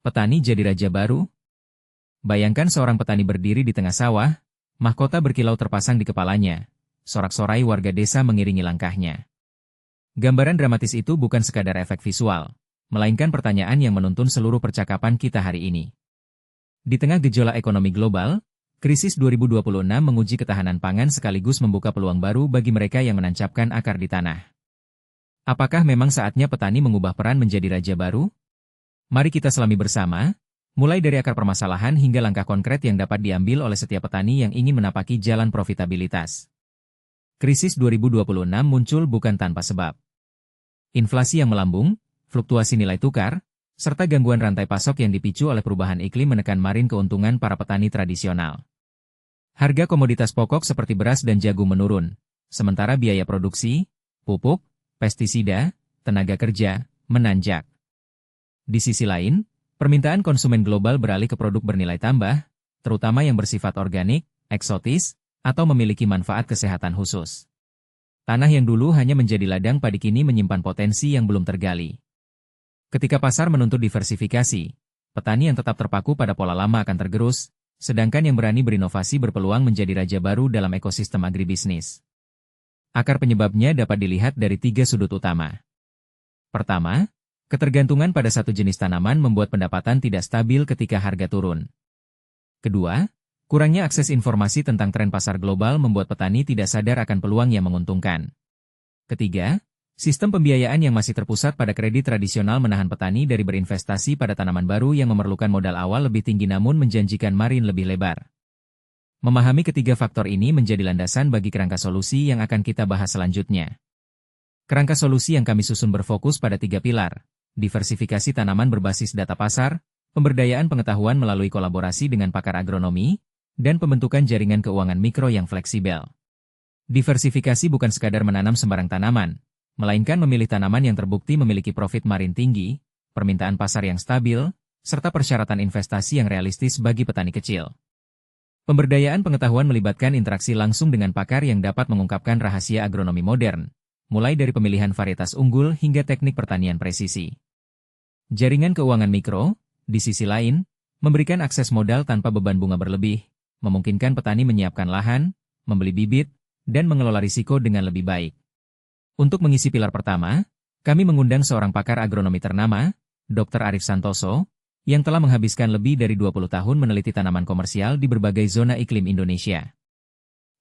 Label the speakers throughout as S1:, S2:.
S1: Petani jadi raja baru? Bayangkan seorang petani berdiri di tengah sawah, mahkota berkilau terpasang di kepalanya. Sorak-sorai warga desa mengiringi langkahnya. Gambaran dramatis itu bukan sekadar efek visual, melainkan pertanyaan yang menuntun seluruh percakapan kita hari ini. Di tengah gejolak ekonomi global, krisis 2026 menguji ketahanan pangan sekaligus membuka peluang baru bagi mereka yang menancapkan akar di tanah. Apakah memang saatnya petani mengubah peran menjadi raja baru? Mari kita selami bersama, mulai dari akar permasalahan hingga langkah konkret yang dapat diambil oleh setiap petani yang ingin menapaki jalan profitabilitas. Krisis 2026 muncul bukan tanpa sebab. Inflasi yang melambung, fluktuasi nilai tukar, serta gangguan rantai pasok yang dipicu oleh perubahan iklim menekan marin keuntungan para petani tradisional. Harga komoditas pokok seperti beras dan jagung menurun, sementara biaya produksi, pupuk, pestisida, tenaga kerja, menanjak. Di sisi lain, permintaan konsumen global beralih ke produk bernilai tambah, terutama yang bersifat organik, eksotis, atau memiliki manfaat kesehatan khusus. Tanah yang dulu hanya menjadi ladang padi kini menyimpan potensi yang belum tergali. Ketika pasar menuntut diversifikasi, petani yang tetap terpaku pada pola lama akan tergerus, sedangkan yang berani berinovasi berpeluang menjadi raja baru dalam ekosistem agribisnis. Akar penyebabnya dapat dilihat dari 3 sudut utama. Pertama, ketergantungan pada satu jenis tanaman membuat pendapatan tidak stabil ketika harga turun. Kedua, kurangnya akses informasi tentang tren pasar global membuat petani tidak sadar akan peluang yang menguntungkan. Ketiga, sistem pembiayaan yang masih terpusat pada kredit tradisional menahan petani dari berinvestasi pada tanaman baru yang memerlukan modal awal lebih tinggi namun menjanjikan marin lebih lebar. Memahami ketiga faktor ini menjadi landasan bagi kerangka solusi yang akan kita bahas selanjutnya. Kerangka solusi yang kami susun berfokus pada 3 pilar. Diversifikasi tanaman berbasis data pasar, pemberdayaan pengetahuan melalui kolaborasi dengan pakar agronomi, dan pembentukan jaringan keuangan mikro yang fleksibel. Diversifikasi bukan sekadar menanam sembarang tanaman, melainkan memilih tanaman yang terbukti memiliki profit marin tinggi, permintaan pasar yang stabil, serta persyaratan investasi yang realistis bagi petani kecil. Pemberdayaan pengetahuan melibatkan interaksi langsung dengan pakar yang dapat mengungkapkan rahasia agronomi modern, mulai dari pemilihan varietas unggul hingga teknik pertanian presisi. Jaringan keuangan mikro, di sisi lain, memberikan akses modal tanpa beban bunga berlebih, memungkinkan petani menyiapkan lahan, membeli bibit, dan mengelola risiko dengan lebih baik. Untuk mengisi pilar pertama, kami mengundang seorang pakar agronomi ternama, Dr. Arif Santoso, yang telah menghabiskan lebih dari 20 tahun meneliti tanaman komersial di berbagai zona iklim Indonesia.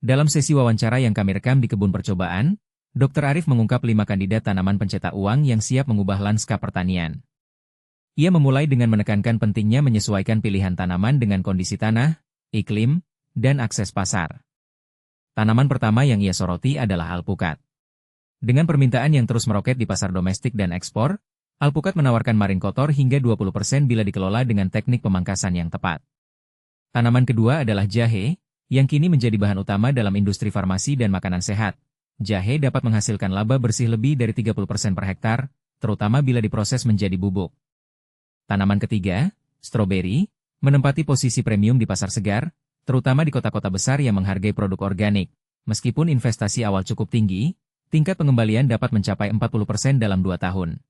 S1: Dalam sesi wawancara yang kami rekam di kebun percobaan, Dr. Arif mengungkap 5 kandidat tanaman pencetak uang yang siap mengubah lanskap pertanian. Ia memulai dengan menekankan pentingnya menyesuaikan pilihan tanaman dengan kondisi tanah, iklim, dan akses pasar. Tanaman pertama yang ia soroti adalah alpukat. Dengan permintaan yang terus meroket di pasar domestik dan ekspor, alpukat menawarkan marin kotor hingga 20% bila dikelola dengan teknik pemangkasan yang tepat. Tanaman kedua adalah jahe, yang kini menjadi bahan utama dalam industri farmasi dan makanan sehat. Jahe dapat menghasilkan laba bersih lebih dari 30% per hektar, terutama bila diproses menjadi bubuk. Tanaman ketiga, stroberi, menempati posisi premium di pasar segar, terutama di kota-kota besar yang menghargai produk organik. Meskipun investasi awal cukup tinggi, tingkat pengembalian dapat mencapai 40% dalam 2 tahun.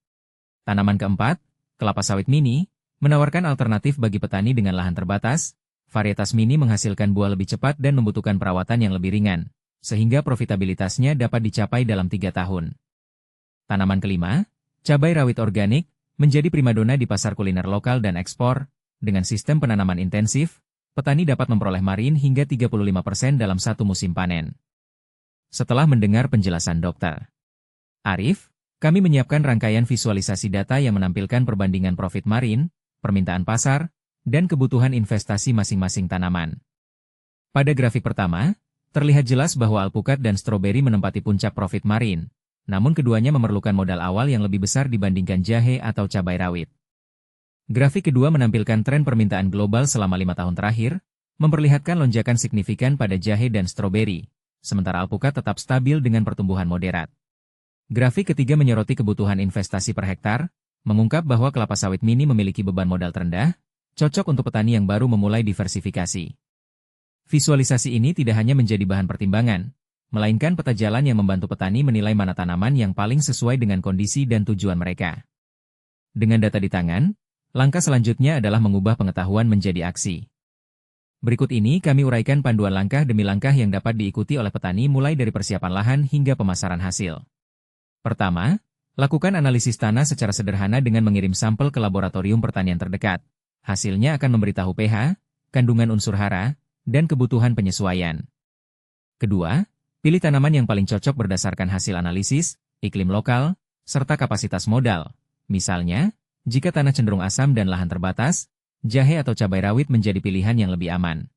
S1: Tanaman keempat, kelapa sawit mini, menawarkan alternatif bagi petani dengan lahan terbatas. Varietas mini menghasilkan buah lebih cepat dan membutuhkan perawatan yang lebih ringan, sehingga profitabilitasnya dapat dicapai dalam 3 tahun. Tanaman kelima, cabai rawit organik, menjadi primadona di pasar kuliner lokal dan ekspor. Dengan sistem penanaman intensif, petani dapat memperoleh marin hingga 35% dalam satu musim panen. Setelah mendengar penjelasan Dr. Arif, kami menyiapkan rangkaian visualisasi data yang menampilkan perbandingan profit marin, permintaan pasar, dan kebutuhan investasi masing-masing tanaman. Pada grafik pertama, terlihat jelas bahwa alpukat dan stroberi menempati puncak profit marin, namun keduanya memerlukan modal awal yang lebih besar dibandingkan jahe atau cabai rawit. Grafik kedua menampilkan tren permintaan global selama 5 tahun terakhir, memperlihatkan lonjakan signifikan pada jahe dan stroberi, sementara alpukat tetap stabil dengan pertumbuhan moderat. Grafik ketiga menyoroti kebutuhan investasi per hektar, mengungkap bahwa kelapa sawit mini memiliki beban modal terendah, cocok untuk petani yang baru memulai diversifikasi. Visualisasi ini tidak hanya menjadi bahan pertimbangan, melainkan peta jalan yang membantu petani menilai mana tanaman yang paling sesuai dengan kondisi dan tujuan mereka. Dengan data di tangan, Langkah selanjutnya adalah mengubah pengetahuan menjadi aksi. Berikut ini kami uraikan panduan langkah demi langkah yang dapat diikuti oleh petani mulai dari persiapan lahan hingga pemasaran hasil. Pertama, lakukan analisis tanah secara sederhana dengan mengirim sampel ke laboratorium pertanian terdekat. Hasilnya akan memberitahu pH, kandungan unsur hara, dan kebutuhan penyesuaian. Kedua, pilih tanaman yang paling cocok berdasarkan hasil analisis, iklim lokal, serta kapasitas modal. Misalnya, jika tanah cenderung asam dan lahan terbatas, jahe atau cabai rawit menjadi pilihan yang lebih aman.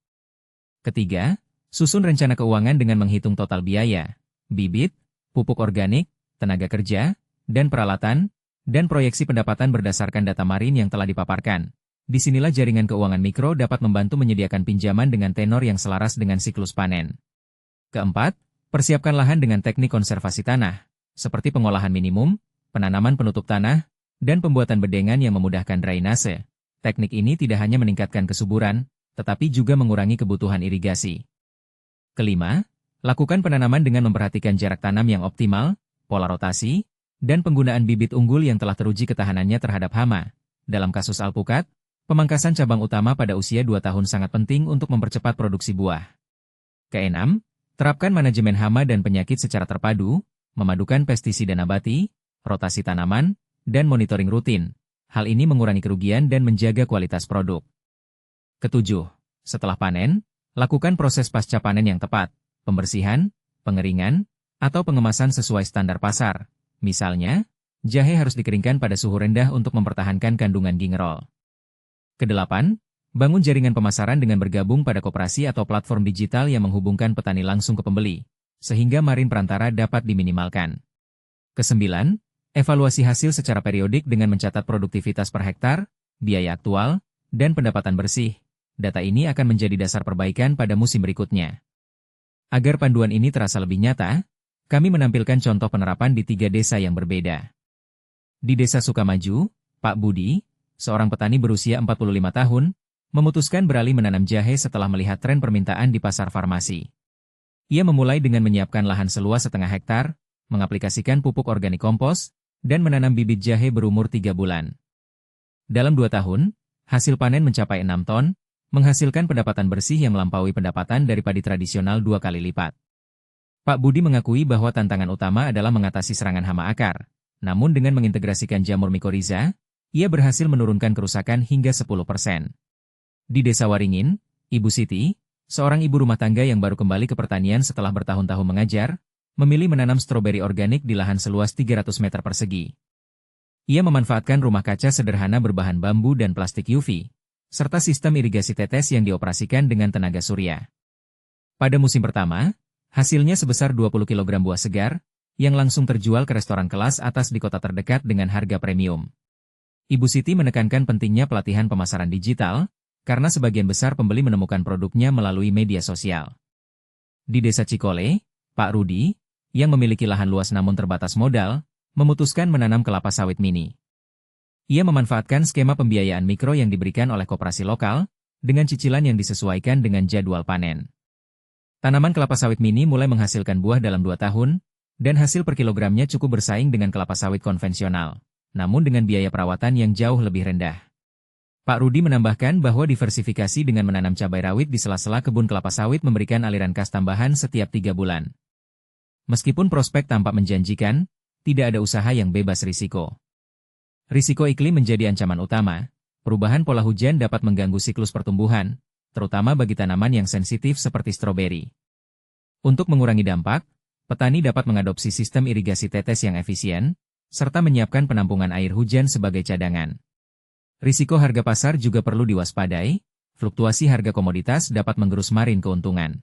S1: Ketiga, susun rencana keuangan dengan menghitung total biaya, bibit, pupuk organik, tenaga kerja, dan peralatan, dan proyeksi pendapatan berdasarkan data marin yang telah dipaparkan. Disinilah jaringan keuangan mikro dapat membantu menyediakan pinjaman dengan tenor yang selaras dengan siklus panen. Keempat, persiapkan lahan dengan teknik konservasi tanah, seperti pengolahan minimum, penanaman penutup tanah, dan pembuatan bedengan yang memudahkan drainase. Teknik ini tidak hanya meningkatkan kesuburan, tetapi juga mengurangi kebutuhan irigasi. Kelima, lakukan penanaman dengan memperhatikan jarak tanam yang optimal, pola rotasi, dan penggunaan bibit unggul yang telah teruji ketahanannya terhadap hama. Dalam kasus alpukat, pemangkasan cabang utama pada usia 2 tahun sangat penting untuk mempercepat produksi buah. Keenam, terapkan manajemen hama dan penyakit secara terpadu, memadukan pestisida nabati, rotasi tanaman, dan monitoring rutin. Hal ini mengurangi kerugian dan menjaga kualitas produk. Ketujuh, setelah panen, lakukan proses pasca panen yang tepat, pembersihan, pengeringan, atau pengemasan sesuai standar pasar. Misalnya, jahe harus dikeringkan pada suhu rendah untuk mempertahankan kandungan gingerol. Kedelapan, bangun jaringan pemasaran dengan bergabung pada koperasi atau platform digital yang menghubungkan petani langsung ke pembeli, sehingga marin perantara dapat diminimalkan. Kesembilan, evaluasi hasil secara periodik dengan mencatat produktivitas per hektar, biaya aktual, dan pendapatan bersih. Data ini akan menjadi dasar perbaikan pada musim berikutnya. Agar panduan ini terasa lebih nyata, kami menampilkan contoh penerapan di 3 desa yang berbeda. Di Desa Sukamaju, Pak Budi, seorang petani berusia 45 tahun, memutuskan beralih menanam jahe setelah melihat tren permintaan di pasar farmasi. Ia memulai dengan menyiapkan lahan seluas setengah hektar, mengaplikasikan pupuk organik kompos, dan menanam bibit jahe berumur 3 bulan. Dalam 2 tahun, hasil panen mencapai 6 ton, menghasilkan pendapatan bersih yang melampaui pendapatan dari padi tradisional 2 kali lipat. Pak Budi mengakui bahwa tantangan utama adalah mengatasi serangan hama akar. Namun dengan mengintegrasikan jamur mikoriza, ia berhasil menurunkan kerusakan hingga 10%. Di Desa Waringin, Ibu Siti, seorang ibu rumah tangga yang baru kembali ke pertanian setelah bertahun-tahun mengajar, memilih menanam stroberi organik di lahan seluas 300 meter persegi. Ia memanfaatkan rumah kaca sederhana berbahan bambu dan plastik UV, serta sistem irigasi tetes yang dioperasikan dengan tenaga surya. Pada musim pertama, hasilnya sebesar 20 kg buah segar, yang langsung terjual ke restoran kelas atas di kota terdekat dengan harga premium. Ibu Siti menekankan pentingnya pelatihan pemasaran digital, karena sebagian besar pembeli menemukan produknya melalui media sosial. Di Desa Cikole, Pak Rudi, yang memiliki lahan luas namun terbatas modal, memutuskan menanam kelapa sawit mini. Ia memanfaatkan skema pembiayaan mikro yang diberikan oleh koperasi lokal, dengan cicilan yang disesuaikan dengan jadwal panen. Tanaman kelapa sawit mini mulai menghasilkan buah dalam 2 tahun, dan hasil per kilogramnya cukup bersaing dengan kelapa sawit konvensional, namun dengan biaya perawatan yang jauh lebih rendah. Pak Rudi menambahkan bahwa diversifikasi dengan menanam cabai rawit di sela-sela kebun kelapa sawit memberikan aliran kas tambahan setiap 3 bulan. Meskipun prospek tampak menjanjikan, tidak ada usaha yang bebas risiko. Risiko iklim menjadi ancaman utama. Perubahan pola hujan dapat mengganggu siklus pertumbuhan, terutama bagi tanaman yang sensitif seperti stroberi. Untuk mengurangi dampak, petani dapat mengadopsi sistem irigasi tetes yang efisien, serta menyiapkan penampungan air hujan sebagai cadangan. Risiko harga pasar juga perlu diwaspadai, fluktuasi harga komoditas dapat menggerus marin keuntungan.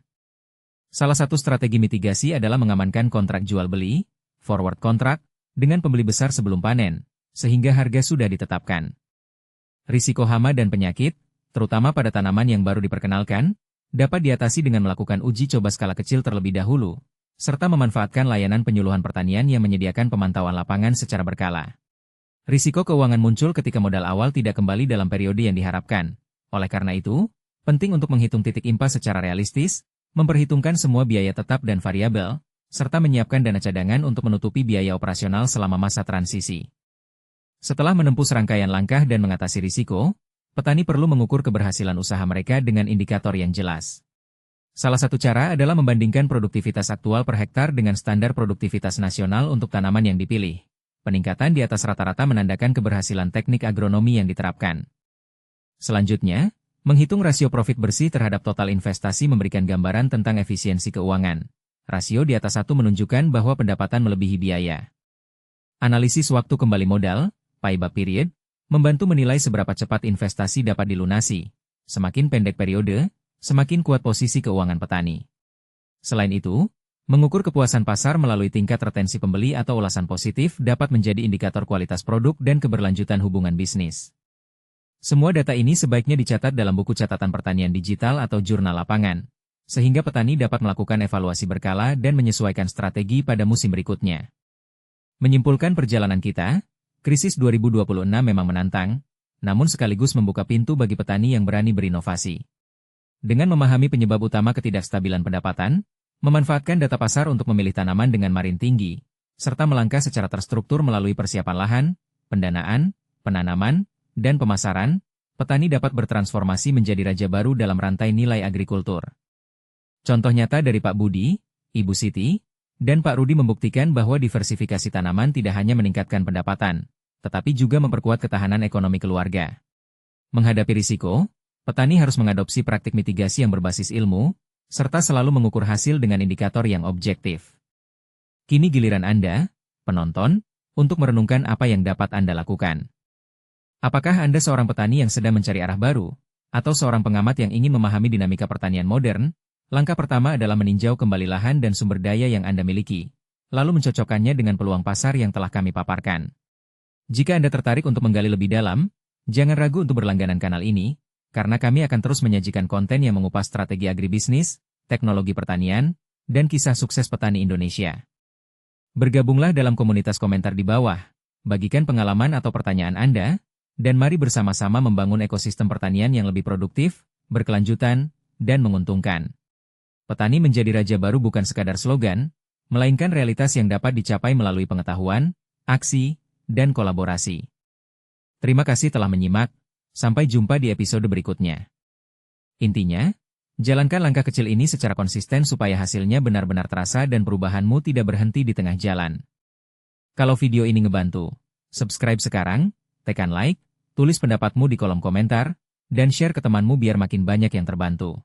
S1: Salah satu strategi mitigasi adalah mengamankan kontrak jual-beli, forward kontrak, dengan pembeli besar sebelum panen, sehingga harga sudah ditetapkan. Risiko hama dan penyakit, terutama pada tanaman yang baru diperkenalkan, dapat diatasi dengan melakukan uji coba skala kecil terlebih dahulu, serta memanfaatkan layanan penyuluhan pertanian yang menyediakan pemantauan lapangan secara berkala. Risiko keuangan muncul ketika modal awal tidak kembali dalam periode yang diharapkan. Oleh karena itu, penting untuk menghitung titik impas secara realistis, memperhitungkan semua biaya tetap dan variabel, serta menyiapkan dana cadangan untuk menutupi biaya operasional selama masa transisi. Setelah menempuh serangkaian langkah dan mengatasi risiko, petani perlu mengukur keberhasilan usaha mereka dengan indikator yang jelas. Salah satu cara adalah membandingkan produktivitas aktual per hektar dengan standar produktivitas nasional untuk tanaman yang dipilih. Peningkatan di atas rata-rata menandakan keberhasilan teknik agronomi yang diterapkan. Selanjutnya, menghitung rasio profit bersih terhadap total investasi memberikan gambaran tentang efisiensi keuangan. Rasio di atas 1 menunjukkan bahwa pendapatan melebihi biaya. Analisis waktu kembali modal, payback period, membantu menilai seberapa cepat investasi dapat dilunasi. Semakin pendek periode, semakin kuat posisi keuangan petani. Selain itu, mengukur kepuasan pasar melalui tingkat retensi pembeli atau ulasan positif dapat menjadi indikator kualitas produk dan keberlanjutan hubungan bisnis. Semua data ini sebaiknya dicatat dalam buku catatan pertanian digital atau jurnal lapangan, sehingga petani dapat melakukan evaluasi berkala dan menyesuaikan strategi pada musim berikutnya. Menyimpulkan perjalanan kita, krisis 2026 memang menantang, namun sekaligus membuka pintu bagi petani yang berani berinovasi. Dengan memahami penyebab utama ketidakstabilan pendapatan, memanfaatkan data pasar untuk memilih tanaman dengan margin tinggi, serta melangkah secara terstruktur melalui persiapan lahan, pendanaan, penanaman, dan pemasaran, petani dapat bertransformasi menjadi raja baru dalam rantai nilai agrikultur. Contoh nyata dari Pak Budi, Ibu Siti, dan Pak Rudi membuktikan bahwa diversifikasi tanaman tidak hanya meningkatkan pendapatan, tetapi juga memperkuat ketahanan ekonomi keluarga. Menghadapi risiko, petani harus mengadopsi praktik mitigasi yang berbasis ilmu, serta selalu mengukur hasil dengan indikator yang objektif. Kini giliran Anda, penonton, untuk merenungkan apa yang dapat Anda lakukan. Apakah Anda seorang petani yang sedang mencari arah baru, atau seorang pengamat yang ingin memahami dinamika pertanian modern? Langkah pertama adalah meninjau kembali lahan dan sumber daya yang Anda miliki, lalu mencocokkannya dengan peluang pasar yang telah kami paparkan. Jika Anda tertarik untuk menggali lebih dalam, jangan ragu untuk berlangganan kanal ini, karena kami akan terus menyajikan konten yang mengupas strategi agribisnis, teknologi pertanian, dan kisah sukses petani Indonesia. Bergabunglah dalam komunitas komentar di bawah, bagikan pengalaman atau pertanyaan Anda, dan mari bersama-sama membangun ekosistem pertanian yang lebih produktif, berkelanjutan, dan menguntungkan. Petani menjadi raja baru bukan sekadar slogan, melainkan realitas yang dapat dicapai melalui pengetahuan, aksi, dan kolaborasi. Terima kasih telah menyimak, sampai jumpa di episode berikutnya. Intinya, jalankan langkah kecil ini secara konsisten supaya hasilnya benar-benar terasa dan perubahanmu tidak berhenti di tengah jalan. Kalau video ini ngebantu, subscribe sekarang, tekan like, tulis pendapatmu di kolom komentar, dan share ke temanmu biar makin banyak yang terbantu.